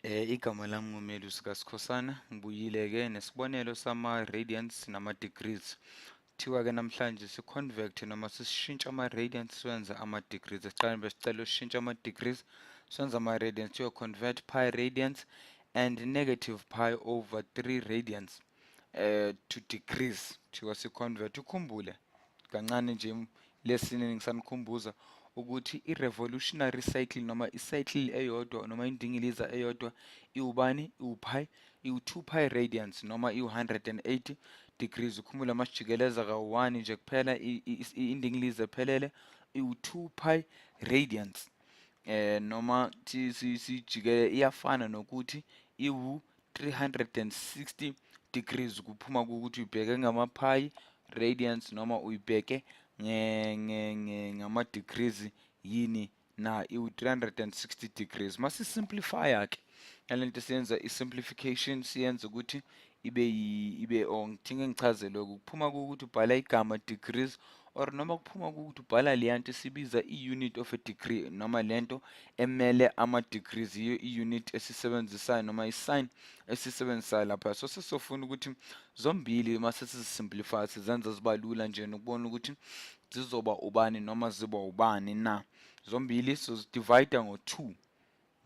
Igama lami nguMelus kaSkhosana, ngibuyile-ke nesibonelo sama-radians nama-degrees. Kuthiwa-ke namhlanje si-convert noma sishintsha ama-radians siwenze ama-degrees. Esiqaleni besicela ushintsha ama-degrees siwenze ama-radians. Kuthiwa convert pi radians and negative pi over 3 radians to degrees. Kuthiwa si-convert. Ukhumbule kancane nje lesine ngisanikhumbuza ukuthi i-revolutionary cycle noma i-cycle eyodwa noma indingiliza eyodwa iwubani, iwu-pi, iwu-2 pi radians noma iwu-180 degrees. Ukhumbula masijikeleza ka-1 nje kuphela indingiliza ephelele iwu-2 pi radians. Noma sijikele iyafana nokuthi iwu-360 degrees kuphuma ukuthi uyibheke ngama-pi radians noma uyibheke ngama-degrees yini na iwu-360 degrees. Masisimplifya-ke nalento siyenza i-simplification siyenza ukuthi ngithinke ngichaze lokhu kuphuma kuwukuthi ubhala igama degrees or noma kuphuma kuwukuthi ubhala leyanto esibiza i-unit of a degree noma lento emele ama-degrees yiyo i-unit esisebenzisayo noma i-sign esisebenzisayo lapha. So sesizofuna ukuthi zombili mase sizisimplify sizenza ziba lula nje nokubona ukuthi zizoba ubani noma ziba ubani na. Zombili sizodivide ngo-2.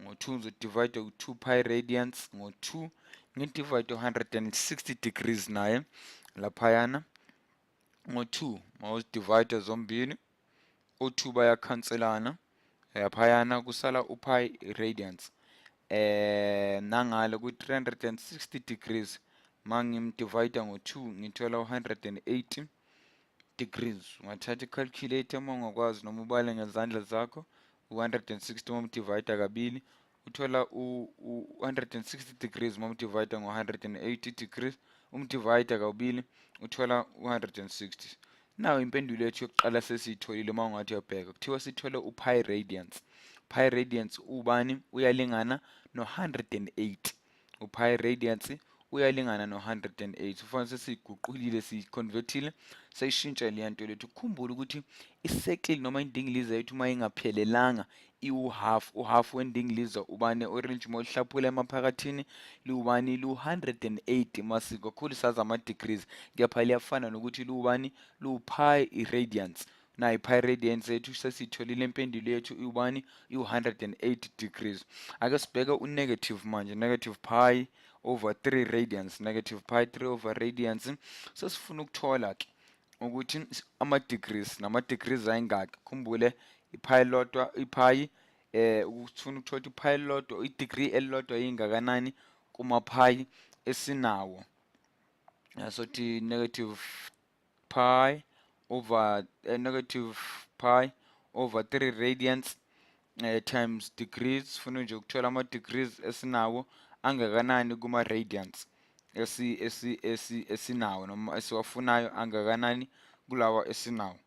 Ngo-2 ngizodivide u-2 pi radians ngo-2 ngidivide 160 degrees naye laphayana ngo-2 mawuzidivide zombili u-2 bayakhanselana laphayana kusala u-pi radians nangale ku-360 degrees mangimdivide ngo-2 ngithola u-180 degrees. Ungathatha i-calculator mawungakwazi noma ubale ngezandla zakho u-160 mawumdivide kabili uthola u-160 degrees mawumdivide ngo-180 degrees umdivide kabili uthola u-160. Nayo impendulo yethu yokuqala sesiyitholile mawungathi uyabheka kuthiwa sithole u-pi radians. Pi radians ubani uyalingana no-108. U-pi radians uyalingana no-108. Kufanele sesiyiguqulile siyiconvertile seyishintsha leyanto lethu. Ukhumbule ukuthi i-circle noma indingiliza yethu uma ingaphelelanga iwu-half. U-half wendingiliza ubani orange mawulihlaphula emaphakathini liwubani lu-108 masiko kakhulu sazi ama-degrees kepha liyafana nokuthi liwubani liwu-pi radians. Na i-pi radians yethu sesiyitholile impendulo yethu iwubani iwu-108 degrees. Ake sibheke u-negative manje, negative pi over 3 radians, negative pi 3 over radians. Sesifuna ukuthola-ke ukuthi ama-degrees nama-degrees ayingaki. Khumbule ipi lodwa ipi ukufuna ukuthola ipi lodwa i-degree elilodwa yingakanani kuma-pi esinawo. Sothi negative pi over negative pi over 3 radians times degrees. Sifuna nje ukuthola ama-degrees esinawo angakanani kuma-radians esinawo noma esiwafunayo angakanani kulawa esinawo.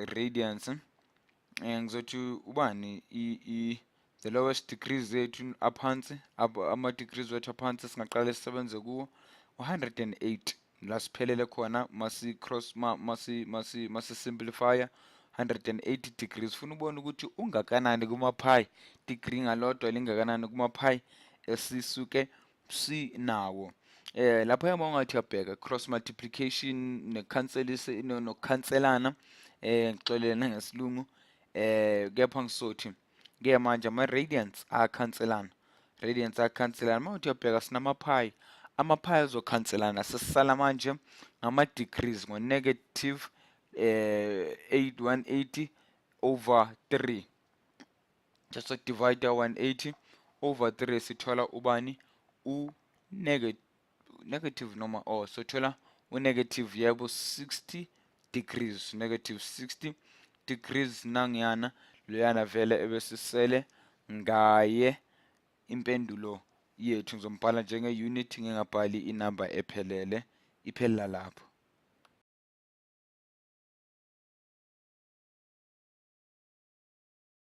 Radians ngizothi ubani the lowest degrees yethu aphansi ama-degrees wethu aphansi singaqala sisebenze kuwo 108 la siphelele khona masi-simplifya 180 degrees. Funa ubone ukuthi ungakanani kuma-pi, degree ngalodwa lingakanani kuma-pi esisuke sinawo. Lapha mawungathi uyabheka cross multiplication nokukhanselana ngixolele nangesilungu kepha ngisothi ke manje ama-radians ayakhanselana. Radians ayakhanselana mawuthi uyabheka sinama-pi, ama-pi azokhanselana sesisala manje ngama-degrees ngo-negative 180 over 3. Just divide 180 over 3 sithola ubani negative noma sithola u-negative yebo 60 degrees, negative 60 degrees nangiyana loyana vele ebesisele ngaye impendulo yethu. Ngizombhala njenge-unit ngingabhali inamba ephelele, iphelela lapho.